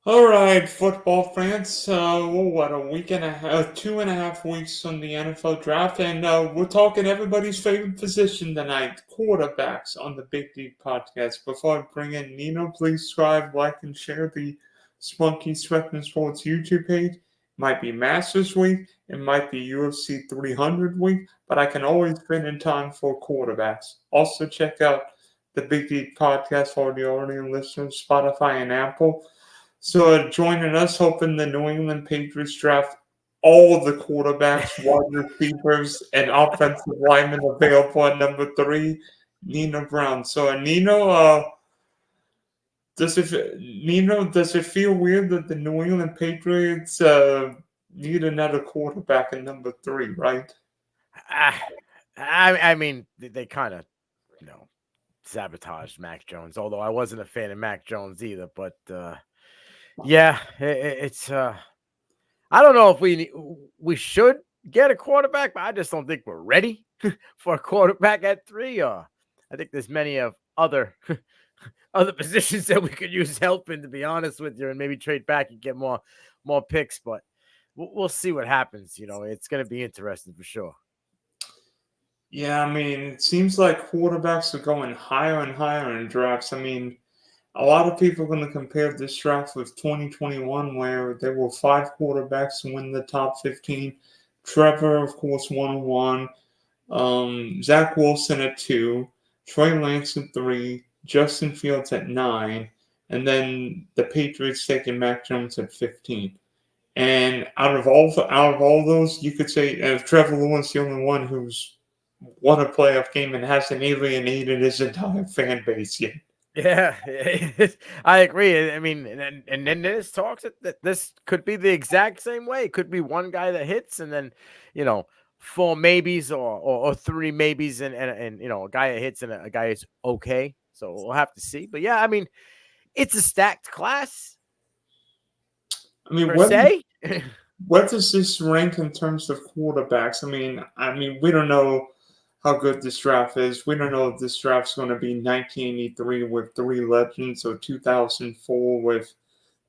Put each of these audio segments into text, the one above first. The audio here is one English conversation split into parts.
All right, football fans. What, a week and a half, 2.5 weeks from the NFL draft, and we're talking everybody's favorite position tonight, quarterbacks, on the Big D podcast. Before I bring in Nino, please subscribe, like, and share the Spunky Sweatman Sports YouTube page. Might be Masters Week, it might be UFC 300 week, but I can always fit in time for quarterbacks. Also, check out the Big D podcast for the audio listeners, Spotify and Apple. So joining us, hoping the New England Patriots draft all the quarterbacks, wide receivers, and offensive linemen available at number three, Nino Brown. So Nino, does it feel weird that the New England Patriots need another quarterback at number three, right? Ah, I mean, they kind of, you know, sabotaged Mac Jones. Although I wasn't a fan of Mac Jones either, but yeah, it's. I don't know if we should get a quarterback, but I just don't think we're ready for a quarterback at three. I think there's many of other other positions that we could use help in. To be honest with you, and maybe trade back and get more picks, but we'll see what happens. It's going to be interesting for sure. Yeah, I mean, it seems like quarterbacks are going higher and higher in drafts. I mean, a lot of people are going to compare this draft with 2021, where there were five quarterbacks to win the top 15. Trevor, of course, 101. Zach Wilson at 2. Trey Lance at 3. Justin Fields at 9. And then the Patriots taking Mac Jones at 15. And out of all those, you could say Trevor Lawrence the only one who's won a playoff game and hasn't alienated his entire fan base yet. Yeah, I agree. I mean, and then there's talks that this could be the exact same way. It could be one guy that hits, and then you know four maybes or three maybes, and a guy that hits and a guy is okay. So we'll have to see. But yeah, I mean, it's a stacked class I mean, per what se. where does this rank in terms of quarterbacks? I mean, we don't know how good this draft is. We don't know if this draft's going to be 1983 with three legends or 2004 with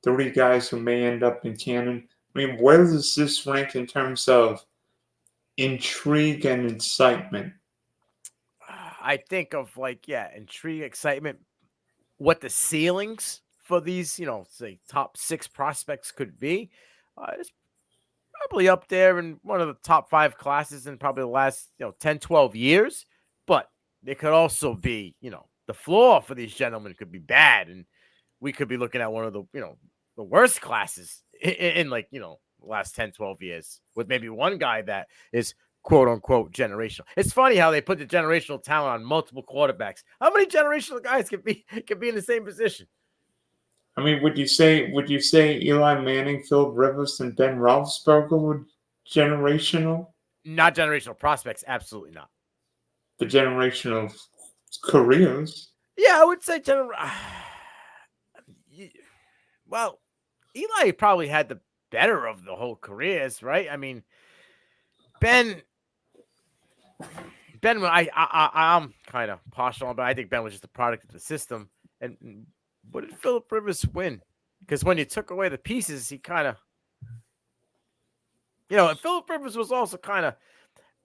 three guys who may end up in canon. I mean, where does this rank in terms of intrigue and excitement? I think of intrigue, excitement, what the ceilings for these, say top six prospects could be. It's probably up there in one of the top five classes in probably the last 10, 12 years. But it could also be, the floor for these gentlemen could be bad, and we could be looking at one of the worst classes in the last 10, 12 years, with maybe one guy that is quote unquote generational. It's funny how they put the generational talent on multiple quarterbacks. How many generational guys can be in the same position? I mean, would you say Eli Manning, Phil Rivers, and Ben Roethlisberger were generational? Not generational prospects, absolutely not. The generational careers. Yeah, I would say well, Eli probably had the better of the whole careers, right? I mean, Ben, Ben, I'm kind of partial on, but I think Ben was just a product of the system. And what did Philip Rivers win? Because when you took away the pieces, he kind of, and Philip Rivers was also kind of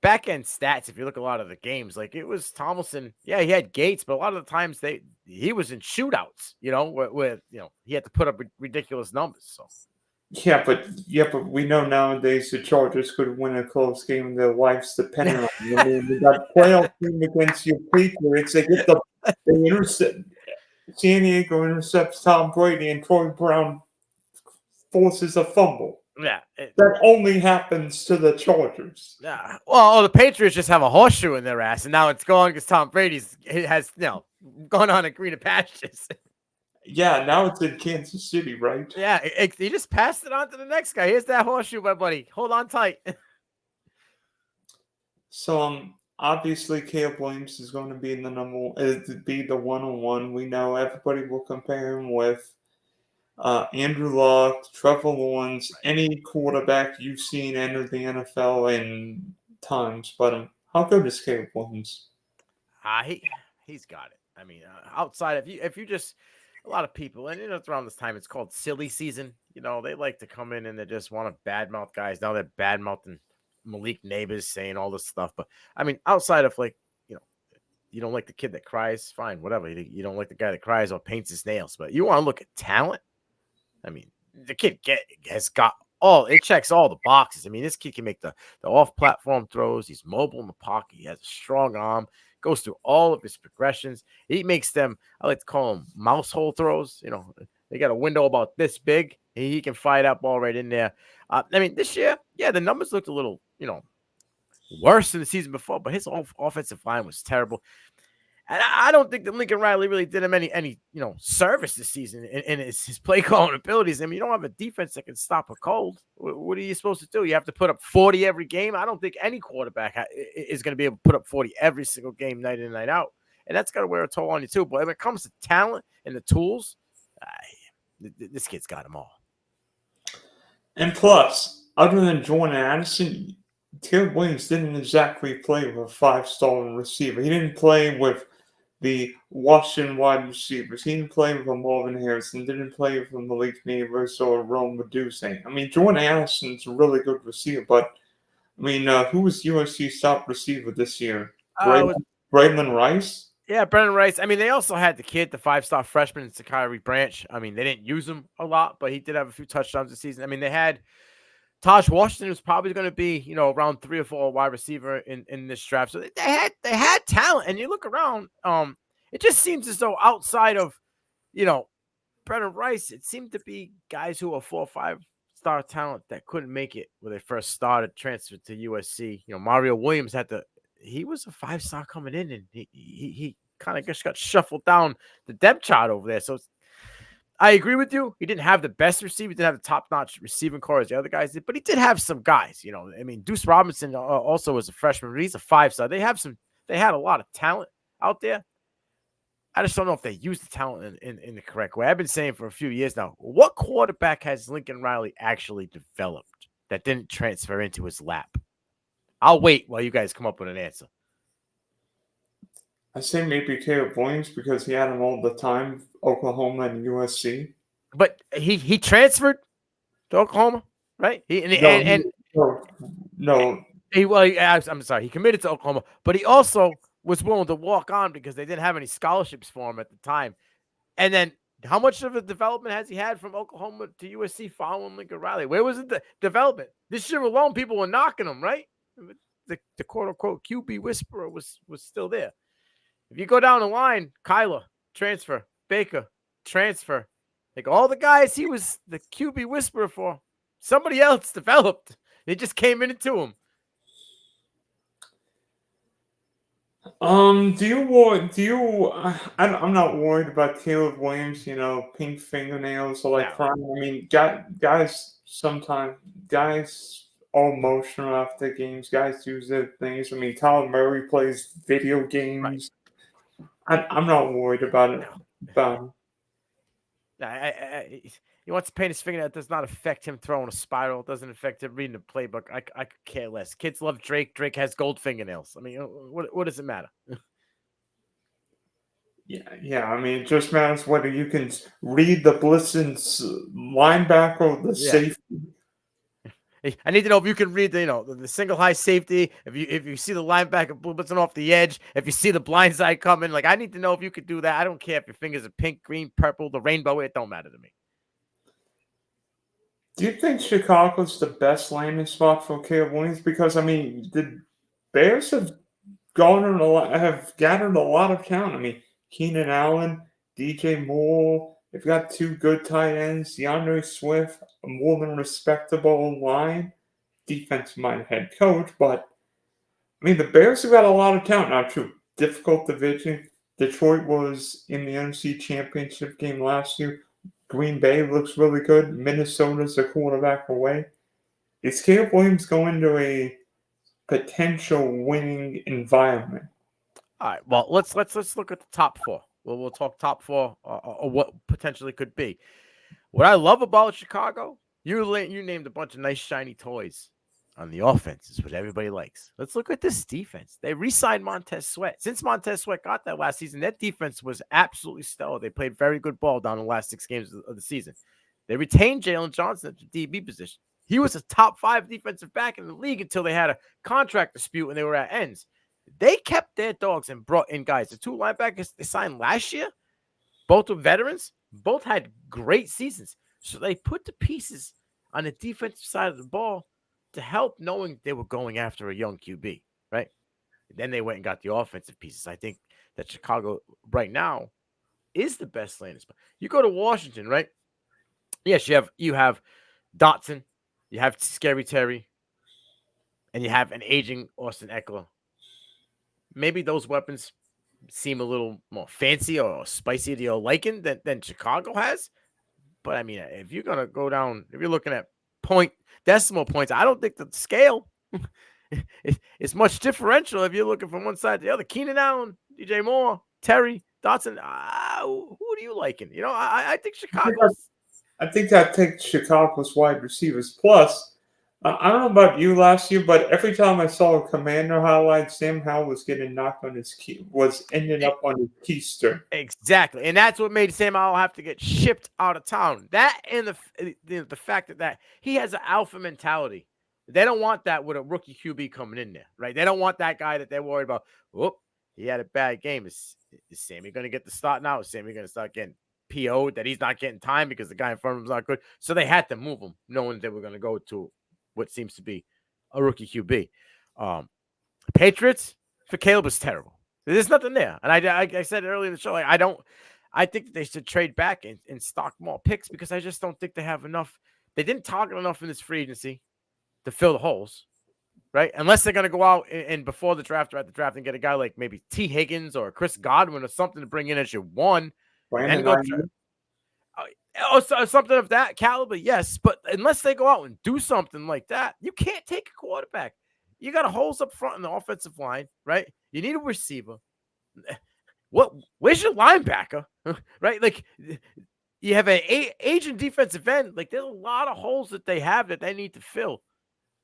back end stats. If you look at a lot of the games, like it was Tomlinson. Yeah, he had Gates, but a lot of the times he was in shootouts. Where he had to put up ridiculous numbers. So Yeah, but we know nowadays the Chargers could win a close game. Their lives depending on it. I mean, we got playoff team against your Patriots. They intercept. San Diego intercepts Tom Brady, and Troy Brown forces a fumble. yeah, That only happens to the Chargers. yeah. Well, the Patriots just have a horseshoe in their ass, and now it's gone because Tom Brady's has gone on a greener pastures. Yeah, now it's in Kansas City, right? Yeah, he just passed it on to the next guy. Here's that horseshoe, my buddy. Hold on tight. So obviously Caleb Williams is going to be be the 1-on-1. We know everybody will compare him with Andrew Luck, Trevor Lawrence, any quarterback you've seen enter the NFL in times. But how good is Caleb Williams? He he's got it. I mean, outside if you just a lot of people, and it's around this time. It's called silly season. They like to come in and they just want to badmouth guys. Now they're badmouthing Malik Neighbors, saying all this stuff. But I mean, outside of you know, you don't like the kid that cries, fine, whatever. You don't like the guy that cries or paints his nails, but you want to look at talent. I mean, the kid has got it checks all the boxes. I mean, this kid can make the off-platform throws. He's mobile in the pocket. He has a strong arm. Goes through all of his progressions. He makes them, I like to call them mouse hole throws. They got a window about this big. He can fire that ball right in there. I mean, this year, yeah, the numbers looked a little, worse than the season before, but his offensive line was terrible. And I don't think that Lincoln Riley really did him any service this season in his play calling abilities. I mean, you don't have a defense that can stop a cold. What are you supposed to do? You have to put up 40 every game. I don't think any quarterback is going to be able to put up 40 every single game, night in and night out. And that's got to wear a toll on you too. But when it comes to talent and the tools, this kid's got them all. And plus, other than Jordan Addison, Caleb Williams didn't exactly play with a five-star receiver. He didn't play with the Washington wide receivers. He didn't play with a Marvin Harrison. Didn't play with a Malik Neighbors or Rome Medusa. I mean, Jordan Addison's a really good receiver, but I mean, who was USC's top receiver this year? Braylon Rice? Yeah, Brennan Rice. I mean, they also had the kid, the five-star freshman, Sakari Branch. I mean, they didn't use him a lot, but he did have a few touchdowns this season. I mean, they had Taj Washington, who's probably going to be, around 3 or 4 wide receiver in this draft. So they had talent, and you look around, it just seems as though outside of, Brennan Rice, it seemed to be guys who are 4 or 5-star talent that couldn't make it when they first started, transferred to USC. Mario Williams he was a 5-star coming in, and he kind of just got shuffled down the depth chart over there. So I agree with you. He didn't have the best receiver. He didn't have the top-notch receiving core as the other guys did, but he did have some guys. I mean, Deuce Robinson also was a freshman, but he's a 5-star. They had a lot of talent out there. I just don't know if they use the talent in the correct way. I've been saying for a few years now, what quarterback has Lincoln Riley actually developed that didn't transfer into his lap? I'll wait while you guys come up with an answer. I say maybe Caleb Williams because he had him all the time, Oklahoma and USC. But he transferred to Oklahoma, right? No. I'm sorry. He committed to Oklahoma, but he also was willing to walk on because they didn't have any scholarships for him at the time. And then how much of a development has he had from Oklahoma to USC following Lincoln Riley? Where was the development? This year alone, people were knocking him, right? The quote-unquote QB whisperer was still there. If you go down the line, Kyler, transfer. Baker, transfer. Like all the guys he was the QB whisperer for, somebody else developed. They just came into him. I'm not worried about Caleb Williams, pink fingernails or crying. I mean, guys are emotional after games. Guys do their things. I mean, Kyler Murray plays video games. Right. I'm not worried about it. No. He wants to paint his fingernail. It does not affect him throwing a spiral. It doesn't affect him reading a playbook. I could care less. Kids love Drake. Drake has gold fingernails. I mean, what does it matter? Yeah. I mean, it just matters whether you can read the blitzing linebacker or the safety. I need to know if you can read the single high safety. If you see the linebacker blitzing off the edge, if you see the blind side coming, I need to know if you could do that. I don't care if your fingers are pink, green, purple, the rainbow. It don't matter to me. Do you think Chicago's the best landing spot for Caleb Williams? Because I mean, the Bears have gathered a lot of talent. I mean, Keenan Allen, DJ Moore. They've got 2 good tight ends. DeAndre Swift, a more than respectable line. Defense mind head coach, but I mean, the Bears have got a lot of talent. Now, true, difficult division. Detroit was in the NFC Championship game last year. Green Bay looks really good. Minnesota's a quarterback away. Is Caleb Williams going to a potential winning environment? All right. Well, let's look at the top 4. We'll talk top 4 or what potentially could be. What I love about Chicago, you named a bunch of nice shiny toys. on the offense is what everybody likes. Let's look at this defense. They re-signed Montez Sweat. Since Montez Sweat got that last season, that defense was absolutely stellar. They played very good ball down the last 6 games of the season. They retained Jalen Johnson at the DB position. He was a top 5 defensive back in the league until they had a contract dispute and they were at ends. They kept their dogs and brought in guys. The 2 linebackers they signed last year, both were veterans, both had great seasons. So they put the pieces on the defensive side of the ball to help, knowing they were going after a young QB, right? Then they went and got the offensive pieces. I think that Chicago right now is the best landing spot. You go to Washington, right? Yes, you have Dotson, you have Scary Terry, and you have an aging Austin Eckler. Maybe those weapons seem a little more fancy or spicy to your liking than Chicago has. But I mean, if you're gonna go down, if you're looking at decimal points, I don't think the scale it's much differential if you're looking from one side to the other. Keenan Allen, DJ Moore, Terry, Dotson. Who do you liking? I think Chicago's. I think I take Chicago's wide receivers. Plus, I don't know about you last year, but every time I saw a Commander highlight, Sam Howell was getting knocked on his key, was ending up on his keister. Exactly, and that's what made Sam Howell have to get shipped out of town. That and the fact that he has an alpha mentality. They don't want that with a rookie QB coming in there, right? They don't want that guy that they're worried about. Whoop, he had a bad game. Is Sammy going to get the start now? Is Sammy going to start getting PO'd that he's not getting time because the guy in front of him is not good? So they had to move him, knowing they were going to go to what seems to be a rookie QB. Patriots for Caleb was terrible. There's nothing there. And I said earlier in the show, I think that they should trade back and stock more picks because I just don't think they have enough. They didn't target enough in this free agency to fill the holes, right? Unless they're going to go out and before the draft or at the draft and get a guy like maybe T. Higgins or Chris Godwin or something to bring in as your one. And then go something of that caliber, yes. But unless they go out and do something like that, you can't take a quarterback. You got holes up front in the offensive line, right? You need a receiver. Where's your linebacker, right? Like you have an aging defensive end. Like there's a lot of holes that they have that they need to fill.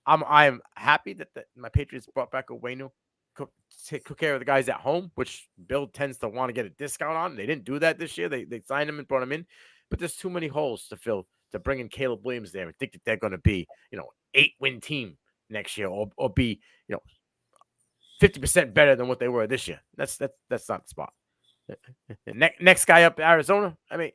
I'm happy that my Patriots brought back Owenu, took care of the guys at home, which Bill tends to want to get a discount on. They didn't do that this year. They signed him and brought him in, but there's too many holes to fill to bring in Caleb Williams there and think that they're going to be 8-win team next year or be 50% better than what they were this year. That's not the spot. Next guy up, Arizona. I mean,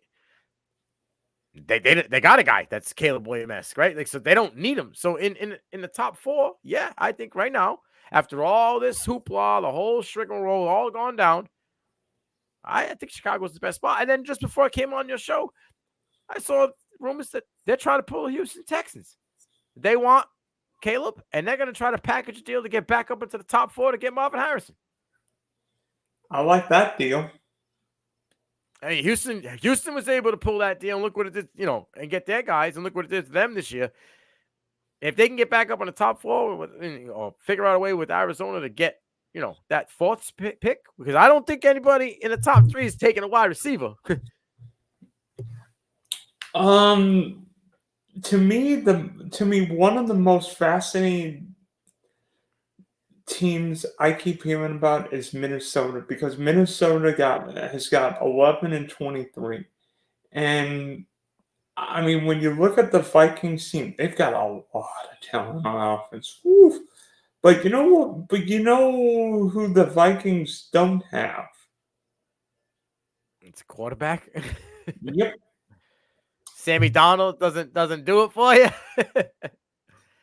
they got a guy that's Caleb Williams-esque, right? Like, so they don't need him. So in the top 4, yeah, I think right now, after all this hoopla, the whole rigmarole all gone down, I think Chicago's the best spot. And then just before I came on your show, I saw rumors that they're trying to pull the Houston Texans. They want Caleb, and they're going to try to package a deal to get back up into the top 4 to get Marvin Harrison. I like that deal. I mean, Houston was able to pull that deal and look what it did, and get their guys and look what it did to them this year. If they can get back up on the top 4 or figure out a way with Arizona to get, that 4th pick, because I don't think anybody in the top 3 is taking a wide receiver. To me, one of the most fascinating teams I keep hearing about is Minnesota because Minnesota has got 11-23, and I mean when you look at the Vikings team, they've got a lot of talent on offense. Woo. But you know what? But you know who the Vikings don't have? It's a quarterback. Yep. Sammy Donald doesn't do it for you.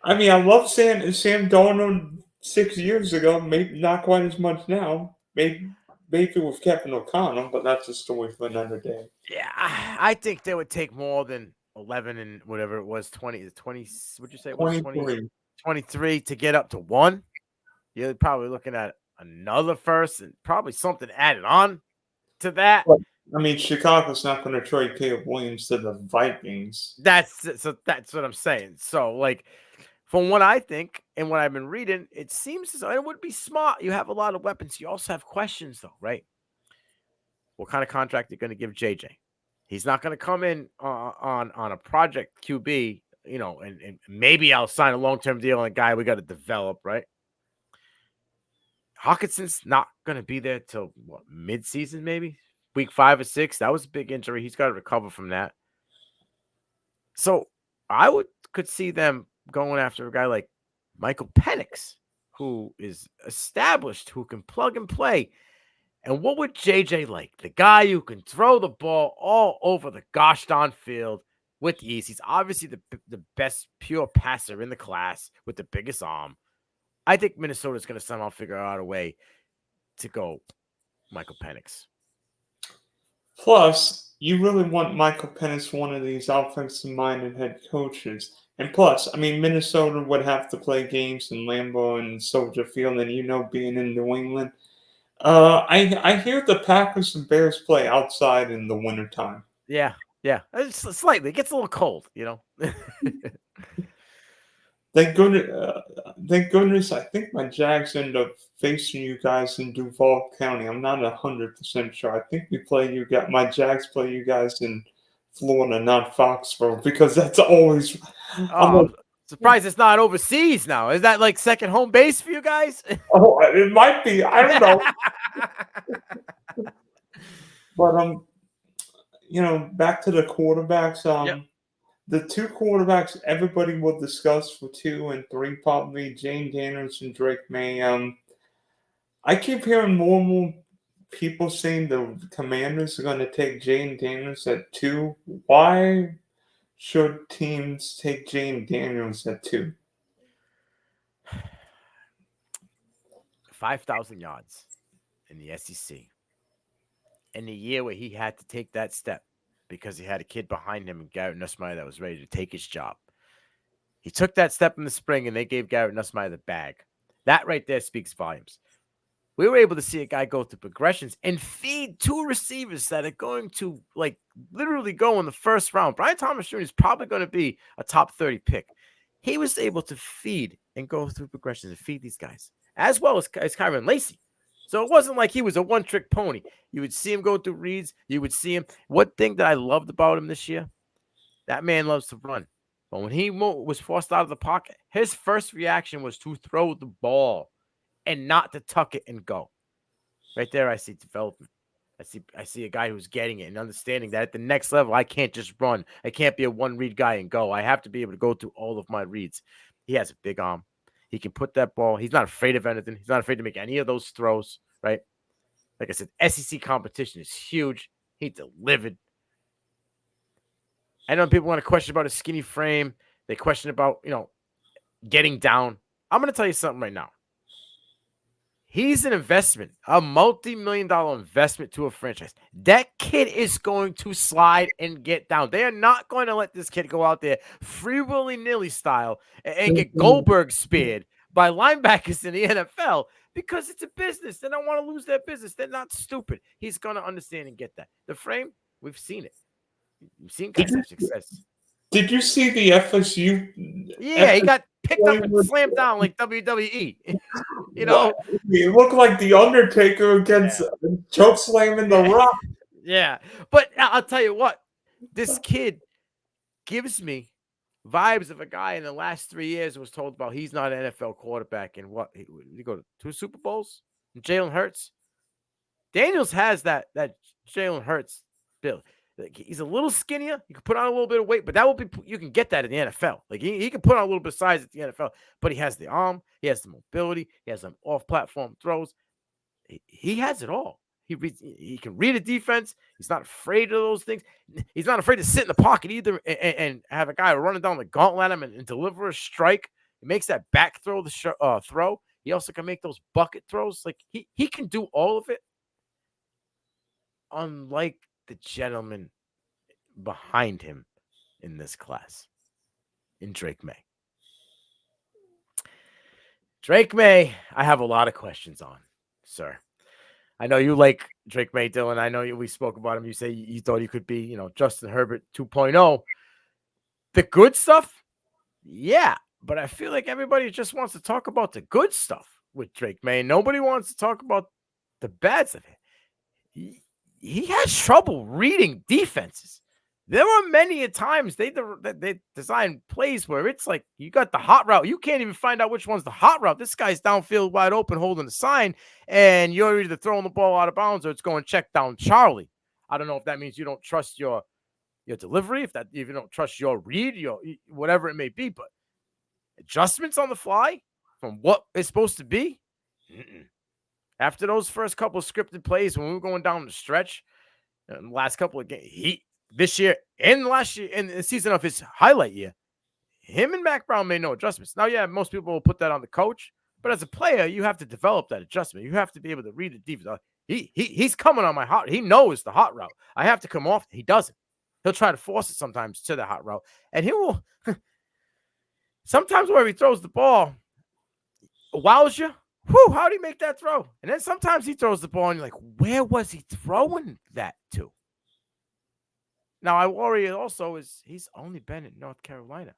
I mean, I love Sam Darnold 6 years ago. Maybe not quite as much now. Maybe with Kevin O'Connell, but that's a story for another day. Yeah, I think they would take more than 11 and whatever it was, 20. What'd you say? It was 23 to get up to 1. You're probably looking at another first and probably something added on to that. I mean, Chicago's not going to trade Caleb Williams to the Vikings. That's what I'm saying. So, like, from what I think and what I've been reading, it seems as though it would be smart. You have a lot of weapons. You also have questions, though, right? What kind of contract are you going to give JJ? He's not going to come in on a project QB and maybe I'll sign a long-term deal on a guy we got to develop, right? Hawkinson's not going to be there till what, mid-season, maybe week 5 or 6. That was a big injury. He's got to recover from that. So I could see them going after a guy like Michael Penix, who is established, who can plug and play. And what would JJ like? The guy who can throw the ball all over the gosh darn field with ease. He's obviously the best pure passer in the class with the biggest arm. I think Minnesota's going to somehow figure out a way to go Michael Penix. Plus, you really want Michael Penix, one of these offensive-minded head coaches. And plus, I mean, Minnesota would have to play games in Lambeau and Soldier Field, and being in New England. I hear the Packers and Bears play outside in the wintertime. Yeah. It's slightly. It gets a little cold, Thank goodness. I think my Jags end up facing you guys in Duval County. I'm not 100% sure. I think my Jags play you guys in Florida, not Foxborough, because that's always. I'm surprised it's not overseas now. Is that like second home base for you guys? Oh, it might be. I don't know. But back to the quarterbacks. Yep. The two quarterbacks everybody will discuss for 2 and 3, probably Jane Daniels and Drake May. I keep hearing more and more people saying the Commanders are going to take Jane Daniels at 2. Why should teams take Jane Daniels at 2? 5,000 yards in the SEC. In the year where he had to take that step because he had a kid behind him and Garrett Nussmeier that was ready to take his job. He took that step in the spring and they gave Garrett Nussmeier the bag. That right there speaks volumes. We were able to see a guy go through progressions and feed 2 receivers that are going to literally go in the first round. Brian Thomas Jr. is probably going to be a top 30 pick. He was able to feed and go through progressions and feed these guys, as well as Kyron Lacey. So it wasn't like he was a one-trick pony. You would see him go through reads. You would see him. One thing that I loved about him this year, that man loves to run. But when he was forced out of the pocket, his first reaction was to throw the ball and not to tuck it and go. Right there, I see development. I see a guy who's getting it and understanding that at the next level, I can't just run. I can't be a one-read guy and go. I have to be able to go through all of my reads. He has a big arm. He can put that ball. He's not afraid of anything. He's not afraid to make any of those throws, right? Like I said, SEC competition is huge. He delivered. I know people want to question about his skinny frame. They question about, getting down. I'm going to tell you something right now. He's an investment, a multi-million-dollar investment to a franchise. That kid is going to slide and get down. They are not going to let this kid go out there free willy-nilly style and get Goldberg speared by linebackers in the NFL because it's a business. They don't want to lose their business. They're not stupid. He's going to understand and get that. The frame, we've seen it. We've seen guys have success. Did you see the FSU? Yeah, he got picked up and slammed down like WWE. It looked like the Undertaker against choke slamming the Rock. Yeah, but I'll tell you what, this kid gives me vibes of a guy in the last 3 years who was told about he's not an NFL quarterback and what he go to 2 Super Bowls. Jalen Hurts. Daniels has that Jalen Hurts build. He's a little skinnier. You can put on a little bit of weight, but you can get that in the NFL. Like he can put on a little bit of size at the NFL, but he has the arm, he has the mobility, he has some off-platform throws. He has it all. He can read a defense. He's not afraid of those things. He's not afraid to sit in the pocket either and have a guy running down the gauntlet at him and deliver a strike. He makes that back throw, throw. He also can make those bucket throws. Like he can do all of it. Unlike the gentleman behind him in this class, in Drake May. Drake May, I have a lot of questions on, sir. I know you like Drake May, Dylan. I know we spoke about him. You say you thought he could be, Justin Herbert 2.0. The good stuff? Yeah, but I feel like everybody just wants to talk about the good stuff with Drake May. Nobody wants to talk about the bad stuff. He has trouble reading defenses. There are many a times they design plays where it's like you got the hot route. You can't even find out which one's the hot route. This guy's downfield wide open holding the sign, and you're either throwing the ball out of bounds or it's going check down Charlie. I don't know if that means you don't trust your delivery, if you don't trust your read, your whatever it may be, but adjustments on the fly from what it's supposed to be. Mm-mm. After those first couple of scripted plays, when we were going down the stretch, in the last couple of games, this year and last year, in the season of his highlight year, him and Mac Brown made no adjustments. Now, yeah, most people will put that on the coach, but as a player, you have to develop that adjustment. You have to be able to read the defense. He's coming on my hot. He knows the hot route. I have to come off. He doesn't. He'll try to force it sometimes to the hot route, and he will. Sometimes where he throws the ball, wows you. Whew, how did he make that throw? And then sometimes he throws the ball and you're like, where was he throwing that to? Now, I worry also is he's only been in North Carolina.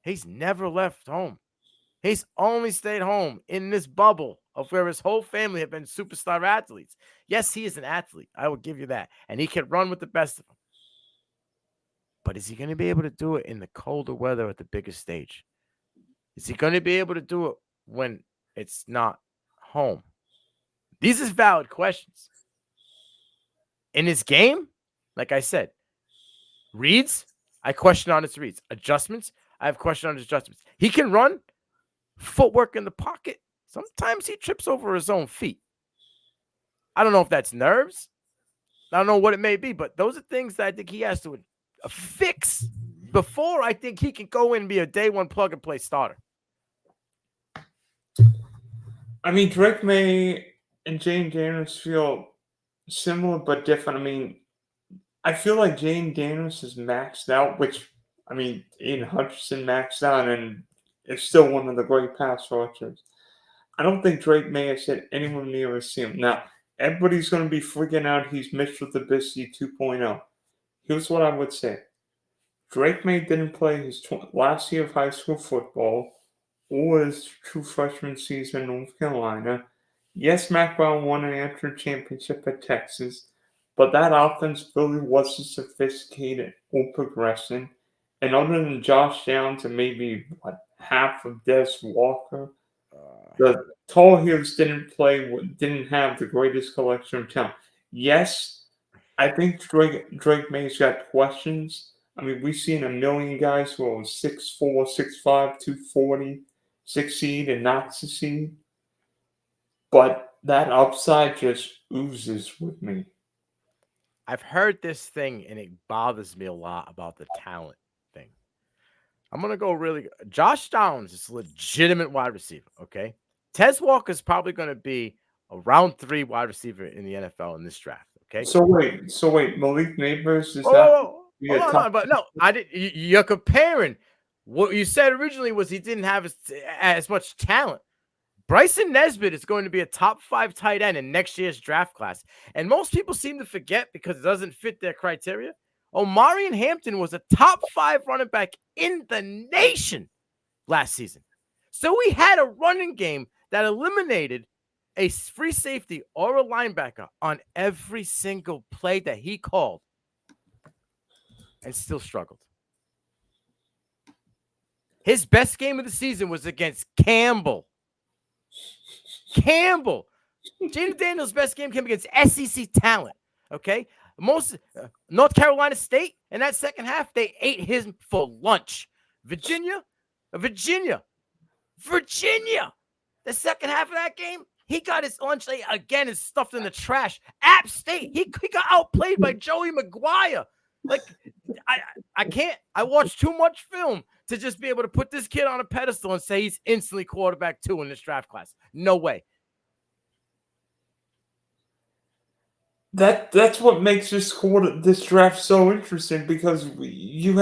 He's never left home. He's only stayed home in this bubble of where his whole family have been superstar athletes. Yes, he is an athlete. I will give you that. And he can run with the best of them. But is he going to be able to do it in the colder weather at the biggest stage? Is he going to be able to do it when it's not home? These are valid questions. In his game, like I said, reads, I question on his reads. Adjustments, I have question on his adjustments. He can run, footwork in the pocket. Sometimes he trips over his own feet. I don't know if that's nerves. I don't know what it may be, but those are things that I think he has to fix before I think he can go in and be a day one plug and play starter. I mean, Drake May and Jane Daniels feel similar but different. I mean, I feel like Jane Daniels is maxed out, which, I mean, Aiden Hutchinson maxed out and is still one of the great pass rushers. I don't think Drake May has hit anywhere near his ceiling. Now, everybody's going to be freaking out he's Mitchell Trubisky 2.0. Here's what I would say. Drake May didn't play his last year of high school football or his true freshman season in North Carolina. Yes, Mac Brown won an national championship at Texas, but that offense really wasn't sophisticated or progressing. And other than Josh Downs and maybe half of Des Walker, the Tar Heels didn't have the greatest collection of talent. Yes, I think Drake May's got questions. I mean, we've seen a million guys who are 6'4", 6'5", 240 succeed and not succeed. But that upside just oozes with me. I've heard this thing, and it bothers me a lot about the talent thing. I'm going to go really good. Josh Downs is a legitimate wide receiver, okay? Tez Walker's probably going to be a round 3 wide receiver in the NFL in this draft, okay? So wait, Malik Neighbors is not Oh, be hold a on, top. but no, I didn't. You're comparing. What you said originally was he didn't have as much talent. Bryson Nesbitt is going to be a top 5 tight end in next year's draft class. And most people seem to forget because it doesn't fit their criteria. Omarion Hampton was a top 5 running back in the nation last season. So we had a running game that eliminated a free safety or a linebacker on every single play that he called and still struggled. His best game of the season was against Campbell. Jaden Daniels' best game came against SEC talent. Okay, most North Carolina State in that second half, they ate him for lunch. Virginia. The second half of that game, he got his lunch again and stuffed in the trash. App State, he got outplayed by Joey McGuire. Like, I can't. I watched too much film to just be able to put this kid on a pedestal and say he's instantly quarterback 2 in this draft class. No way. That's what makes this draft so interesting because we've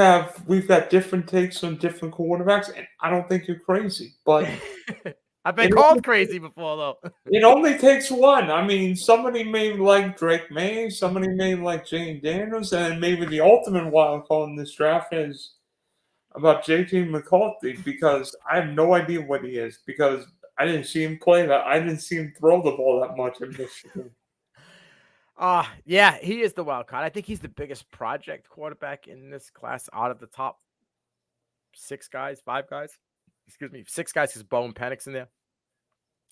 got different takes on different quarterbacks, and I don't think you're crazy, but I've been called crazy before though. It only takes one. I mean, somebody may like Drake May, somebody may like Jane Daniels, and maybe the ultimate wild card in this draft is about JT McCarthy because I have no idea what he is because I didn't see him play that. I didn't see him throw the ball that much in Michigan. Yeah, he is the wild card. I think he's the biggest project quarterback in this class out of the top 6 guys, 5 guys. Excuse me, 6 guys because Bowen Penix in there.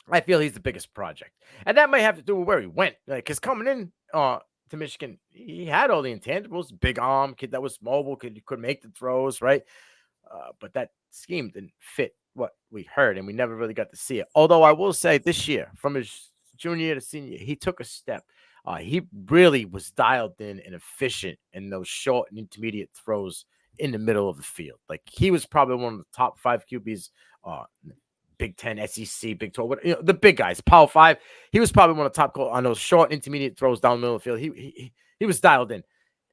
I feel he's the biggest project, and that may have to do with where he went. Because coming in to Michigan, he had all the intangibles: big arm, kid that was mobile, could make the throws, right? But that scheme didn't fit what we heard, and we never really got to see it. Although I will say, this year, from his junior year to senior year, he took a step. He really was dialed in and efficient in those short and intermediate throws in the middle of the field. Like, he was probably one of the top 5 QBs. Big 10, SEC, Big 12, the big guys, Power 5. He was probably one of the top on those short, intermediate throws down the middle of the field. He was dialed in.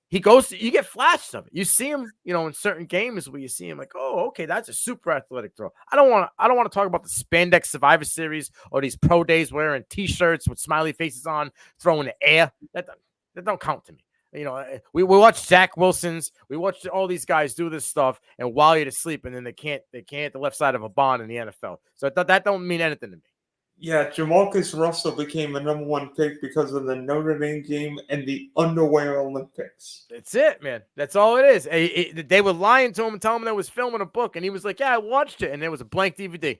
He goes, you get flashes of it. You see him, in certain games where you see him like, oh, okay, that's a super athletic throw. I don't want to talk about the spandex Survivor Series or these pro days wearing T-shirts with smiley faces on, throwing the air. That don't count to me. We watch Zach Wilson's, we watch all these guys do this stuff, and while you're asleep, and then they can't hit the left side of a bond in the NFL. So that don't mean anything to me. Yeah, Jamarcus Russell became a #1 pick because of the Notre Dame game and the Underwear Olympics. That's it, man. That's all it is. They were lying to him and telling him they was filming a book, and he was like, "Yeah, I watched it," and there was a blank DVD.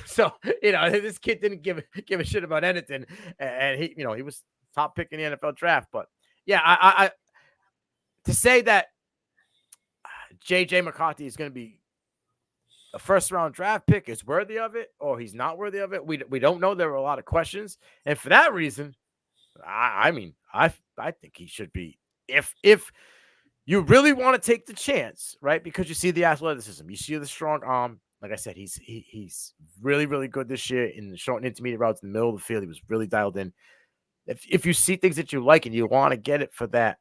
So this kid didn't give a shit about anything, and he was top pick in the NFL draft. But yeah, I to say that JJ McCarthy is going to be a first-round draft pick is worthy of it, or he's not worthy of it. We don't know. There were a lot of questions, and for that reason, I think he should be. If you really want to take the chance, right? Because you see the athleticism, you see the strong arm. Like I said, he's really, really good this year in the short and intermediate routes in the middle of the field. He was really dialed in. If you see things that you like and you want to get it for that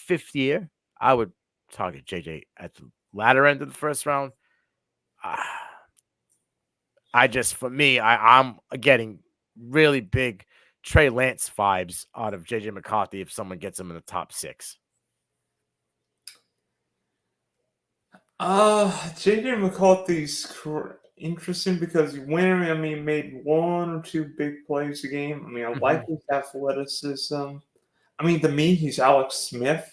5th year, I would target JJ at the latter end of the first round. I'm getting really big Trey Lance vibes out of JJ McCarthy if someone gets him in the top 6. JJ McCarthy's interesting because he made 1 or 2 big plays a game. I like his athleticism. To me, he's Alex Smith.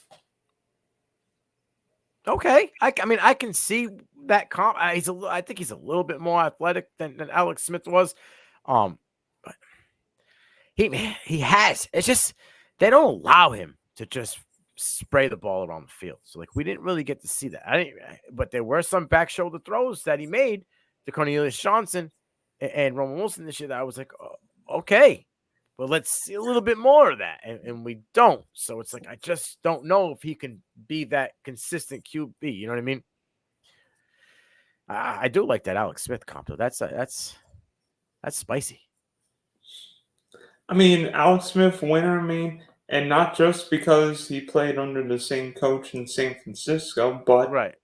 Okay, I can see that comp. I think he's a little bit more athletic than Alex Smith was. But he has. It's just they don't allow him to just spray the ball around the field. So we didn't really get to see that. But there were some back shoulder throws that he made to Cornelius Johnson and Roman Wilson this year that I was like, oh, okay. But let's see a little bit more of that, and we don't. So it's I just don't know if he can be that consistent QB. You know what I mean? I do like that Alex Smith comp, though. That's spicy. Alex Smith, winner. And not just because he played under the same coach in San Francisco, but right.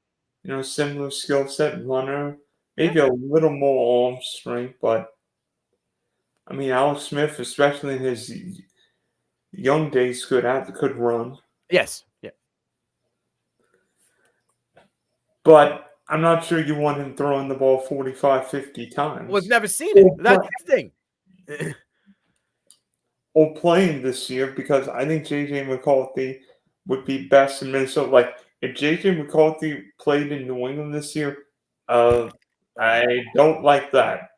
Similar skill set, runner, maybe a little more arm strength, but. Alex Smith, especially in his young days, could run. Yes. Yeah. But I'm not sure you want him throwing the ball 45, 50 times. We've never seen it. That's the thing. Or playing this year, because I think J.J. McCarthy would be best in Minnesota. If J.J. McCarthy played in New England this year, I don't like that.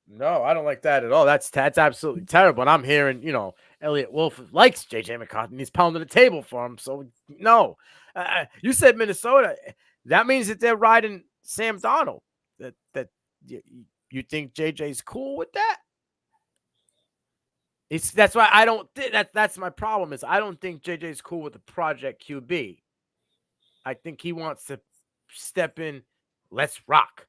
No, I don't like that at all. That's absolutely terrible. And I'm hearing, Elliot Wolf likes JJ McCarthy and he's pounding the table for him. So no, you said Minnesota. That means that they're riding Sam Darnold. That you think JJ's cool with that? That's why I don't. That's my problem. Is I don't think JJ's cool with the project QB. I think he wants to step in. Let's rock.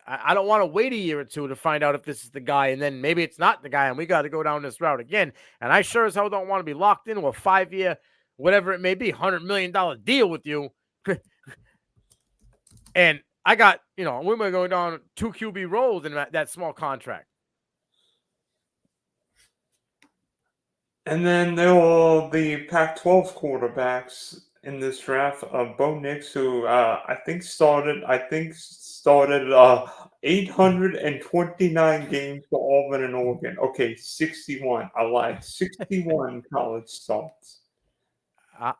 I don't want to wait a year or two to find out if this is the guy, and then maybe it's not the guy, and we got to go down this route again. And I sure as hell don't want to be locked into a 5-year, whatever it may be, $100 million deal with you. And I got, we might go down 2 QB roles in that small contract. And then there were the Pac-12 quarterbacks in this draft. Bo Nix, who I think started 829 games for Auburn and Oregon. Okay, 61. I lied. 61 college starts.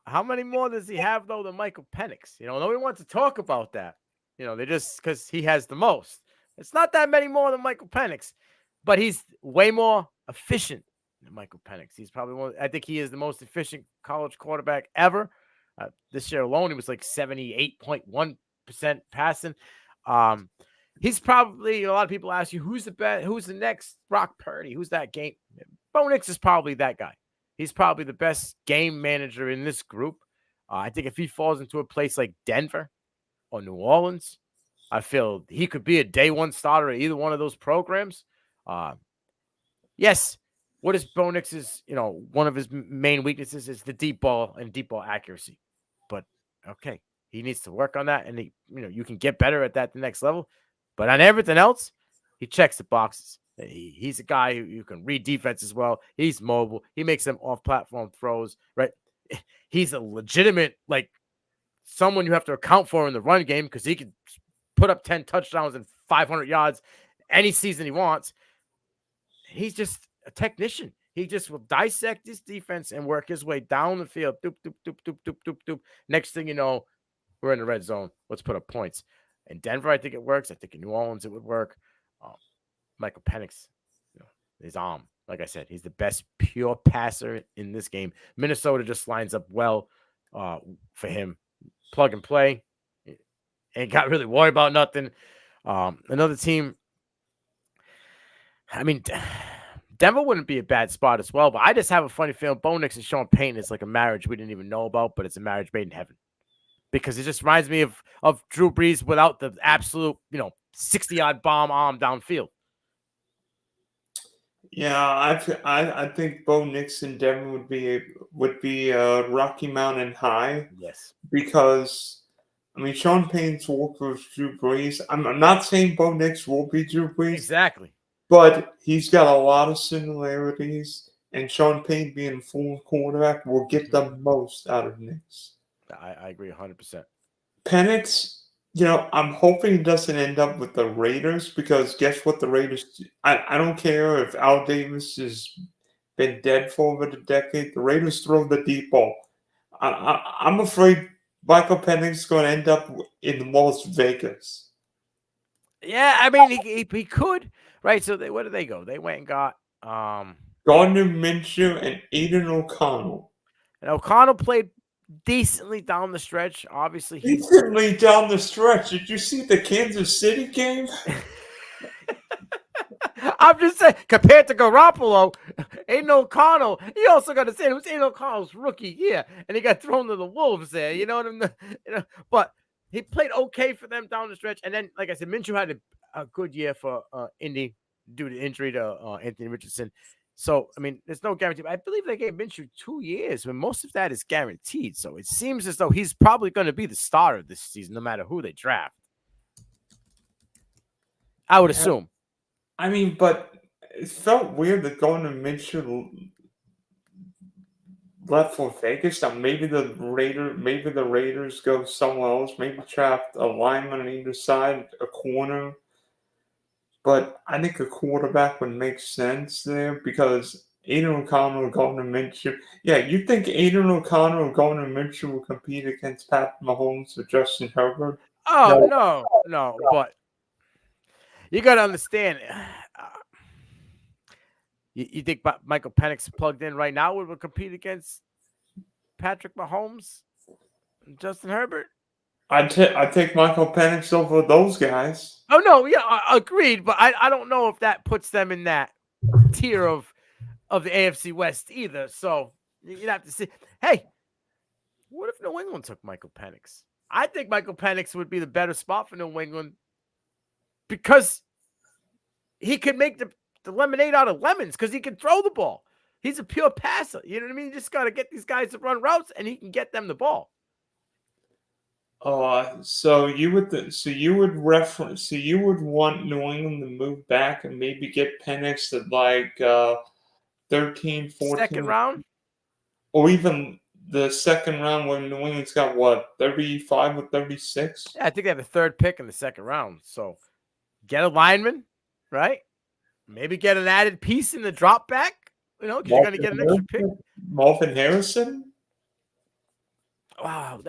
How many more does he have though than Michael Penix? Nobody wants to talk about that. They just because he has the most. It's not that many more than Michael Penix, but he's way more efficient than Michael Penix. He's probably one. I think he is the most efficient college quarterback ever. This year alone, he was like 78.1% passing. Um, he's probably a lot of people ask you who's the best, who's the next Brock Purdy, who's that game. Bo Nix is probably that guy. He's probably the best game manager in this group. I think if he falls into a place like Denver or New Orleans, I feel he could be a day one starter at either one of those programs. Yes, what is Bo Nix's, one of his main weaknesses is the deep ball and deep ball accuracy. But okay, he needs to work on that, and you can get better at that the next level. But on everything else, he checks the boxes. He's a guy who can read defense as well. He's mobile. He makes them off-platform throws, right? He's a legitimate, someone you have to account for in the run game because he can put up 10 touchdowns and 500 yards any season he wants. He's just a technician. He just will dissect his defense and work his way down the field. Doop, doop, doop, doop, doop, doop, doop. Next thing you know, we're in the red zone. Let's put up points. In Denver, I think it works. I think in New Orleans, it would work. Michael Penix, his arm. Like I said, he's the best pure passer in this game. Minnesota just lines up well for him. Plug and play. Ain't got really worried about nothing. Another team, I mean, Denver wouldn't be a bad spot as well, but I just have a funny feeling Bo Nix and Sean Payton is like a marriage we didn't even know about, but it's a marriage made in heaven. Because it just reminds me of Drew Brees without the absolute, 60-yard bomb arm downfield. Yeah, I think Bo Nix and Denver would be Rocky Mountain High Yes. because I mean Sean Payton's worked with Drew Brees. I'm not saying Bo Nix will be Drew Brees, Exactly. but he's got a lot of similarities, and Sean Payton being full quarterback will get the most out of Nix. I agree 100%. Penix, I'm hoping he doesn't end up with the Raiders because guess what the Raiders I don't care if Al Davis has been dead for over a decade. The Raiders throw the deep ball. I'm afraid Michael Penix is going to end up in Las Vegas. Yeah, I mean, he could, right? So where did they go? They went and got Gardner Minshew and Aiden O'Connell. and O'Connell played decently down the stretch. Obviously, Decently down the stretch. Did you see the Kansas City game? I'm just saying, compared to Garoppolo, Aiden O'Connell, he also got to say it was Aiden O'Connell's rookie year, and he got thrown to the wolves there. You know what I mean? But he played okay for them down the stretch, and then, like I said, Minshew had a good year for Indy due to injury to Anthony Richardson. So, I mean, there's no guarantee. I believe they gave Minshew 2 years, but most of that is guaranteed. So it seems as though he's probably going to be the starter this season, no matter who they draft. I would assume. I mean, but it felt weird that Gardner Minshew left for Vegas. Now maybe the Raiders go somewhere else. Maybe draft a lineman on either side, a corner. But I think a quarterback would make sense there because Aiden O'Connell and Gardner Minshew. Yeah, you think Aiden O'Connell and Gardner Minshew will compete against Pat Mahomes or Justin Herbert? Oh, No. no, but you got to understand. You think Michael Penix plugged in right now would compete against Patrick Mahomes and Justin Herbert? I take Michael Penix over those guys. Oh, no, yeah, agreed. But I don't know if that puts them in that tier of the AFC West either. So you'd have to see. Hey, what if New England took Michael Penix? I think Michael Penix would be the better spot for New England because he could make the lemonade out of lemons because he can throw the ball. He's a pure passer. You know what I mean? You just got to get these guys to run routes, and he can get them the ball. So you would want New England to move back and maybe get Penix at like 13, 14, Second round, or even the second round when New England's got what, 35 or 36? Yeah, I think they have the third pick in the second round. So get a lineman, right? Maybe get an added piece in the drop back, because you're going to Marvin get an extra pick. Harrison? Marvin Harrison? Wow.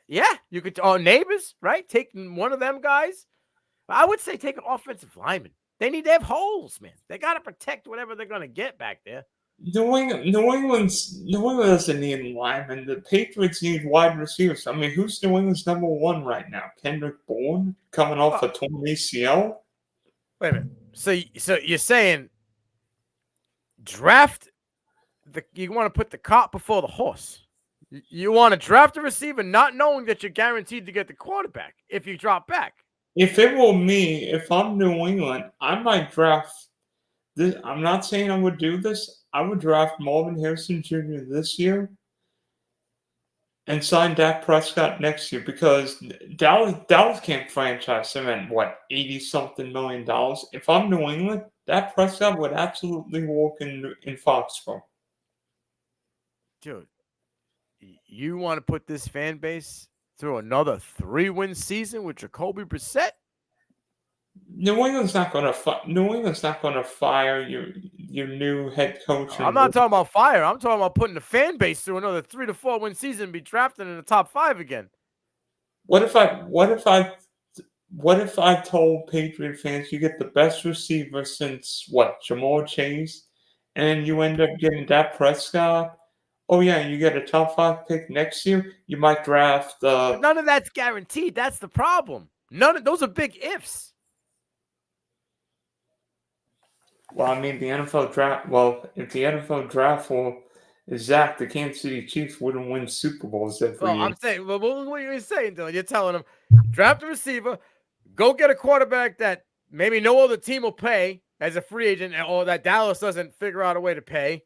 Yeah, you could. Oh, neighbors, right? Take one of them guys. I would say take an offensive lineman. They need to have holes, man. They got to protect whatever they're going to get back there. New England doesn't need linemen. The Patriots need wide receivers. I mean, who's New England's number one right now? Kendrick Bourne coming off a torn ACL. Wait a minute. So you're saying draft you want to put the cart before the horse. You want to draft a receiver not knowing that you're guaranteed to get the quarterback if you drop back. If it were me, if I'm New England, I might draft this. I'm not saying I would do this. I would draft Marvin Harrison Jr. this year and sign Dak Prescott next year because Dallas can't franchise him at what, 80 something million dollars. If I'm New England, Dak Prescott would absolutely walk in Foxborough. Dude, you want to put this fan base through another 3-win season with Jacoby Brissett? New England's not going to fire your new head coach. I'm not talking about fire. I'm talking about putting the fan base through another 3 to 4 win season and be drafted in the top 5 again. What if I told Patriot fans you get the best receiver since what, Jamar Chase, and you end up getting Dak Prescott? Oh yeah, you get a top 5 pick next year. You might draft. But none of that's guaranteed. That's the problem. None of those are big ifs. Well, I mean, the NFL draft. Well, if the NFL draft is Zach, the Kansas City Chiefs wouldn't win Super Bowls every year. I'm saying, well, what are you saying, Dylan? You're telling them, draft a receiver, go get a quarterback that maybe no other team will pay as a free agent, or that Dallas doesn't figure out a way to pay.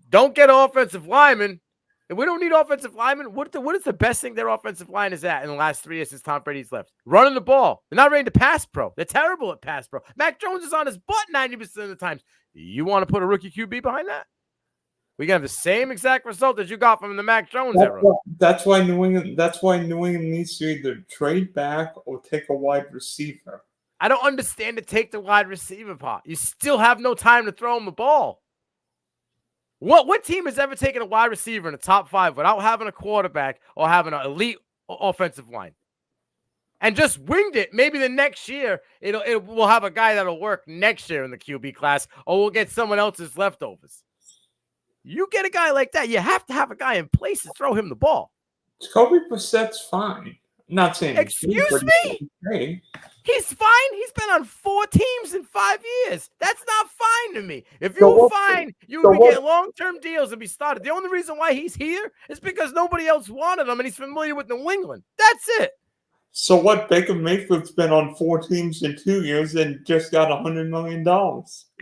Don't get an offensive lineman. If we don't need offensive linemen, what is the best thing their offensive line is at in the last 3 years since Tom Brady's left? Running the ball. They're not ready to pass pro. They're terrible at pass pro. Mac Jones is on his butt 90% of the times. You want to put a rookie QB behind that? We can have the same exact result as you got from the Mac Jones era. That's why New England needs to either trade back or take a wide receiver. I don't understand to take the wide receiver part. You still have no time to throw him the ball. What team has ever taken a wide receiver in the top 5 without having a quarterback or having an elite offensive line? And just winged it. Maybe the next year we'll have a guy that'll work next year in the QB class, or we'll get someone else's leftovers. You get a guy like that, you have to have a guy in place to throw him the ball. Jacoby Brissett's fine. I'm not saying excuse me. Okay. He's fine. He's been on 4 teams in 5 years. That's not fine to me. If you were fine, you would get long-term deals and be started. The only reason why he's here is because nobody else wanted him and he's familiar with New England. That's it. So what? Baker Mayfield's been on 4 teams in 2 years and just got $100 million.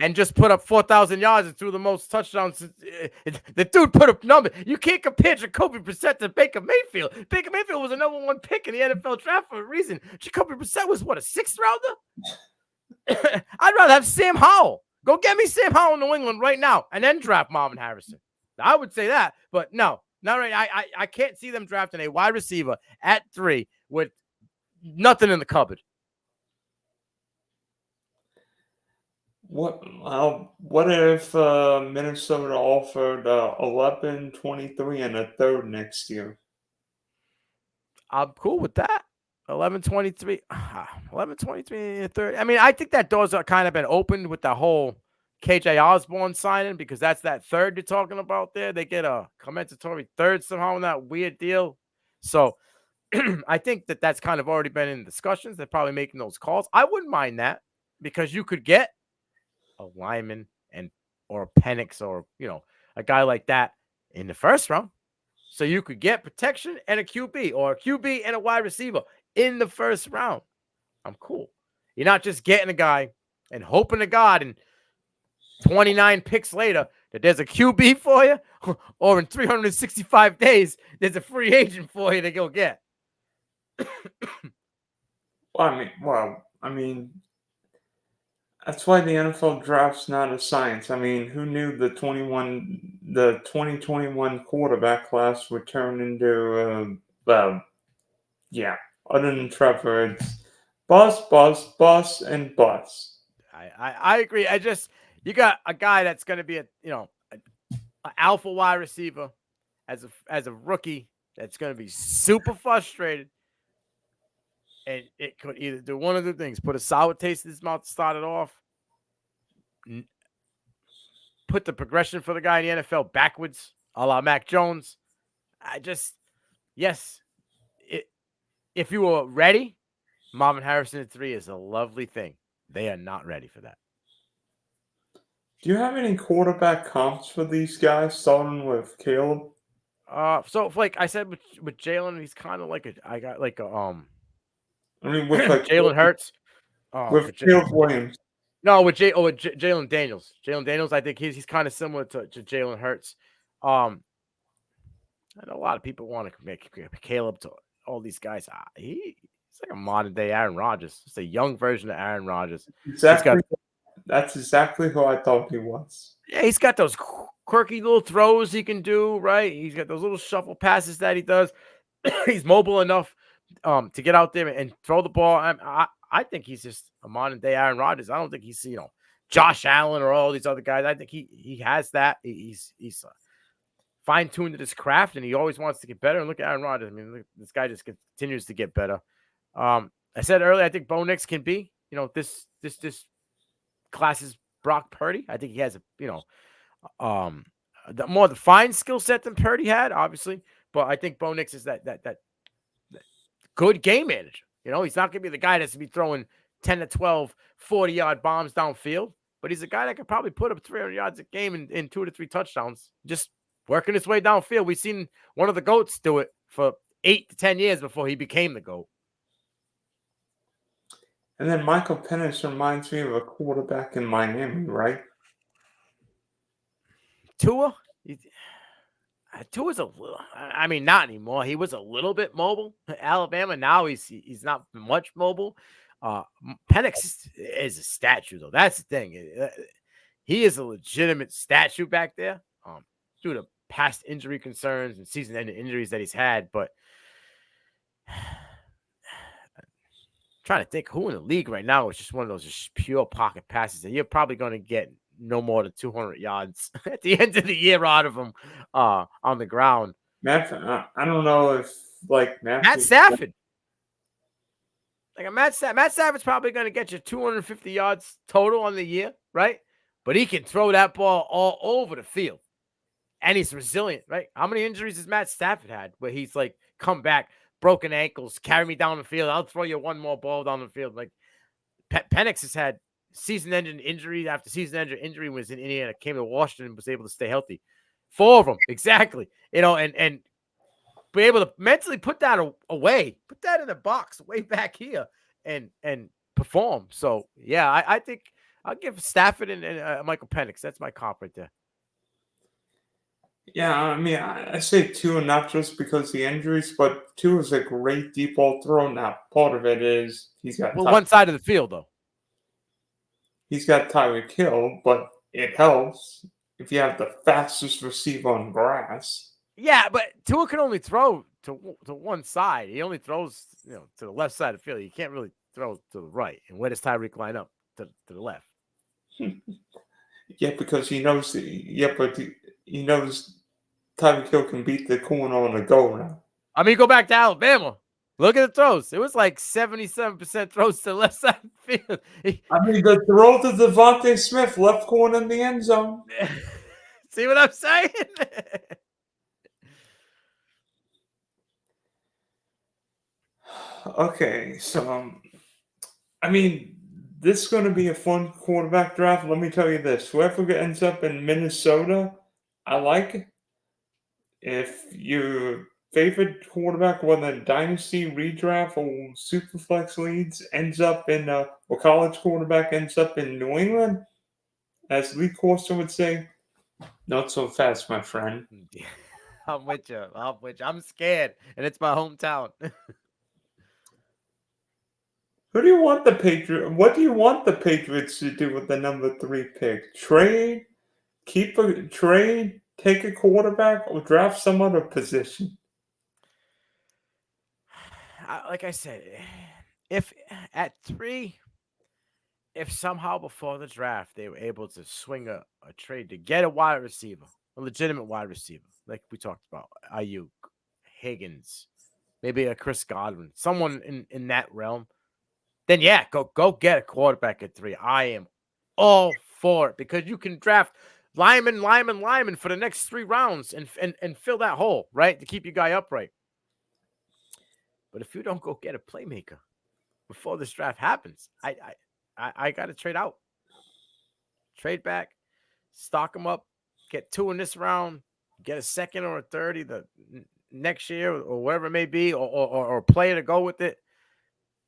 And just put up 4,000 yards and threw the most touchdowns. The dude put up numbers. You can't compare Jacoby Brissett to Baker Mayfield. Baker Mayfield was a number 1 pick in the NFL draft for a reason. Jacoby Brissett was, what, a 6th rounder? I'd rather have Sam Howell. Go get me Sam Howell in New England right now and then draft Marvin Harrison. I would say that, but no, not right. I can't see them drafting a wide receiver at 3 with nothing in the cupboard. What if Minnesota offered 11, 23, and a third next year? I'm cool with that. 11, 23, 11, 23, and a third. I mean, I think that doors are kind of been opened with the whole KJ Osborne signing, because that's that third you're talking about there. They get a compensatory third somehow in that weird deal. So I think that's kind of already been in discussions. They're probably making those calls. I wouldn't mind that, because you could get a lineman or a Penix or, a guy like that in the first round. So you could get protection and a QB, or a QB and a wide receiver in the first round. I'm cool. You're not just getting a guy and hoping to God and 29 picks later that there's a QB for you, or in 365 days there's a free agent for you to go get. That's why the NFL draft's not a science. I mean, who knew the 2021 quarterback class would turn into yeah. Other than Trevor, it's bust, and bust. I agree. You got a guy that's going to be a alpha wide receiver as a rookie that's going to be super frustrated, and it could either do one of the things: put a sour taste in his mouth to start it off, put the progression for the guy in the NFL backwards, a la Mac Jones. Yes, if you were ready, Marvin Harrison at 3 is a lovely thing. They are not ready for that. Do you have any quarterback comps for these guys, starting with Caleb? So like I said with Jalen, he's kind of like I got like a I mean, with like Jalen Hurts. with But Caleb Williams. no, with Jalen Daniels. Jalen Daniels, I think he's kind of similar to Jalen Hurts. I know a lot of people want to make Caleb to all these guys. He's like a modern day Aaron Rodgers. It's a young version of Aaron Rodgers. He's got Exactly. That's exactly who I thought he was. Yeah, he's got those quirky little throws he can do, right? He's got those little shuffle passes that he does. He's mobile enough to get out there and throw the ball. I think he's just a modern day Aaron Rodgers. I don't think he's Josh Allen or all these other guys. I think he has that. He's fine tuned to his craft, and he always wants to get better. And look at Aaron Rodgers. I mean, look, this guy just continues to get better. I said earlier, I think Bo Nix can be this class's Brock Purdy. I think he has the more defined skill set than Purdy had, obviously. But I think Bo Nix is that good game manager. He's not going to be the guy that's going to be throwing 10 to 12, 40-yard bombs downfield. But he's a guy that could probably put up 300 yards a game in 2 to 3 touchdowns, just working his way downfield. We've seen one of the GOATs do it for 8 to 10 years before he became the GOAT. And then Michael Penix reminds me of a quarterback in Miami, right? Tua's a little, I mean, not anymore. He was a little bit mobile. Alabama, now he's not much mobile. Penix is a statue, though. That's the thing. He is a legitimate statue back there due to past injury concerns and season-ending injuries that he's had. But trying to think who in the league right now is just one of those just pure pocket passes that you're probably going to get no more than 200 yards at the end of the year out of him on the ground. I don't know if Matt Stafford. Like Matt Stafford's probably going to get you 250 yards total on the year, right? But he can throw that ball all over the field. And he's resilient, right? How many injuries has Matt Stafford had where he's like come back, broken ankles, carry me down the field, I'll throw you one more ball down the field. Like Penix has had season-ending injury after season-ending injury, was in Indiana, came to Washington and was able to stay healthy. 4 of them, exactly. And be able to mentally put that away, put that in a box way back here and perform. So, yeah, I think I'll give Stafford and Michael Penix. That's my comp right there. Yeah, I mean, I say Tua not just because of the injuries, but Tua is a great deep ball throw. Now, part of it is he's got one side of the field, though. He's got Tyreek Hill, but it helps if you have the fastest receiver on grass. Yeah, but Tua can only throw to one side. He only throws to the left side of the field. He can't really throw to the right. And where does Tyreek line up? To the left. Yeah, because he knows. But he knows Tyreek Hill can beat the corner on the go now. I mean, go back to Alabama. Look at the throws. It was like 77% throws to the left side of the field. I mean, the throw to Devontae Smith, left corner in the end zone. See what I'm saying? Okay, so I mean, this is going to be a fun quarterback draft. Let me tell you this: whoever ends up in Minnesota, I like it. If your favorite quarterback, whether dynasty redraft or superflex leads, ends up in or college quarterback ends up in New England, as Lee Corso would say, not so fast, my friend. I'm with you. I'm scared, and it's my hometown. Who do you want the Patriot? What do you want the Patriots to do with the number 3 pick? Trade, trade, take a quarterback, or draft some other position? Like I said, if at 3, if somehow before the draft they were able to swing a trade to get a wide receiver, a legitimate wide receiver, like we talked about, Ayuk, Higgins, maybe a Chris Godwin, someone in that realm, then yeah, go get a quarterback at 3. I am all for it because you can draft lineman for the next 3 rounds and fill that hole, right? To keep your guy upright. But if you don't go get a playmaker before this draft happens, I got to trade out, trade back, stock them up, get 2 in this round, get a second or a third either next year or whatever it may be, or play to go with it,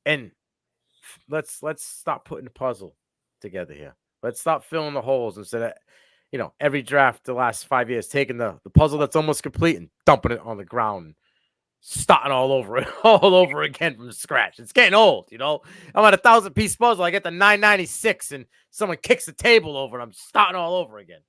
and let's stop putting the puzzle together here. Let's stop filling the holes instead of, every draft the last 5 years, taking the puzzle that's almost complete and dumping it on the ground, starting all over it, all over again from scratch. It's getting old, I'm at a 1,000-piece puzzle. I get the 996 and someone kicks the table over and I'm starting all over again.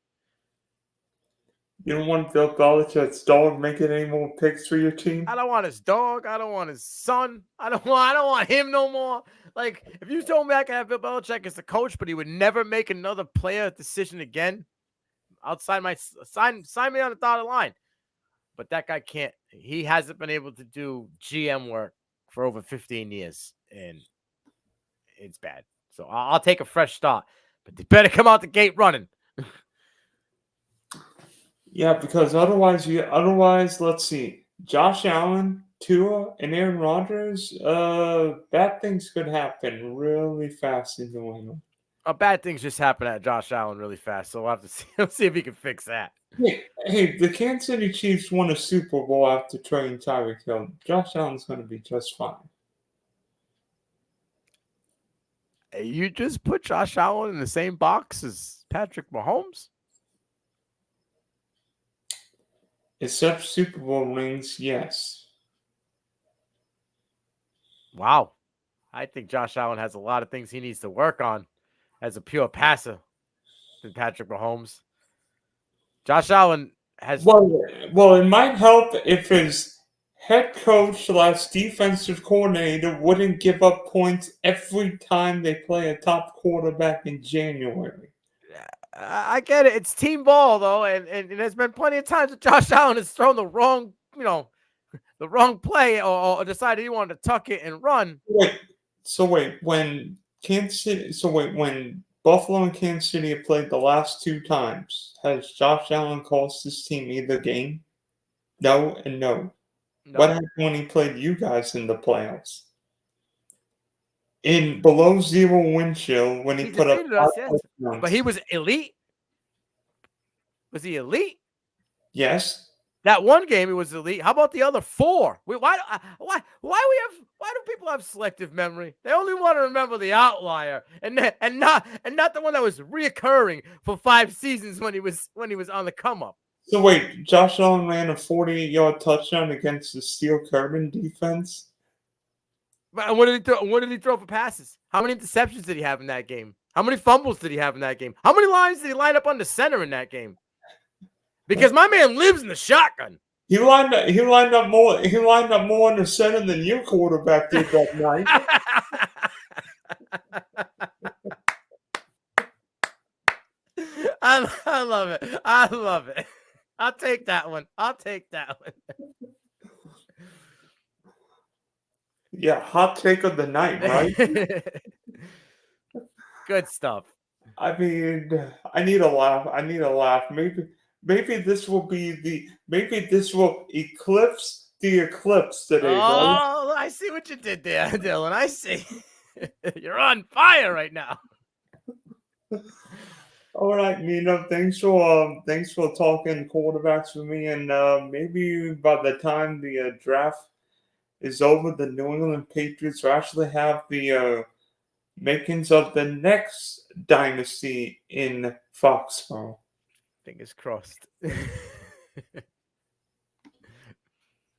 You don't want Bill Belichick's dog making any more picks for your team? I don't want his dog. I don't want his son. I don't want him no more. Like, if you told me I could have Bill Belichick as the coach, but he would never make another player decision again, outside my sign me on the dotted line. But that guy can't. He hasn't been able to do GM work for over 15 years, and it's bad. So I'll take a fresh start, but they better come out the gate running. Yeah, because otherwise, let's see, Josh Allen, Tua, and Aaron Rodgers, bad things could happen really fast in New England. Bad things just happen at Josh Allen really fast, so we'll have to see. Let's see if he can fix that. Hey, the Kansas City Chiefs won a Super Bowl after trading Tyreek Hill. Josh Allen's going to be just fine. You just put Josh Allen in the same box as Patrick Mahomes? Except Super Bowl rings, yes. Wow. I think Josh Allen has a lot of things he needs to work on as a pure passer than Patrick Mahomes. Josh Allen has... Well, it might help if his head coach / defensive coordinator wouldn't give up points every time they play a top quarterback in January. I get it. It's team ball, though, and there's been plenty of times that Josh Allen has thrown the wrong, the wrong play or decided he wanted to tuck it and run. When Buffalo and Kansas City have played the last 2 times, has Josh Allen cost his team either game? No and no. What happened when he played you guys in the playoffs? In below zero wind chill, when he put up us, yes. But he was elite. Was he elite? Yes. That one game he was elite. How about the other 4? Why do people have selective memory? They only want to remember the outlier and not the one that was reoccurring for 5 seasons when he was on the come up. So wait, Josh Allen ran a 48-yard touchdown against the Steel Curtain defense. And what did he throw? What did he throw for passes? How many interceptions did he have in that game? How many fumbles did he have in that game? How many lines did he line up on the center in that game? Because my man lives in the shotgun. He lined up more in the center than your quarterback did that night. I love it. I love it. I'll take that one. Yeah, hot take of the night, right? Good stuff. I mean, I need a laugh. Maybe this will eclipse the eclipse today, Oh, right? I see what you did there, Dylan. I see. You're on fire right now. All right, Nino. Thanks for talking quarterbacks with me, and maybe by the time the draft is over, the New England Patriots will actually have the makings of the next dynasty in Foxborough. Fingers crossed.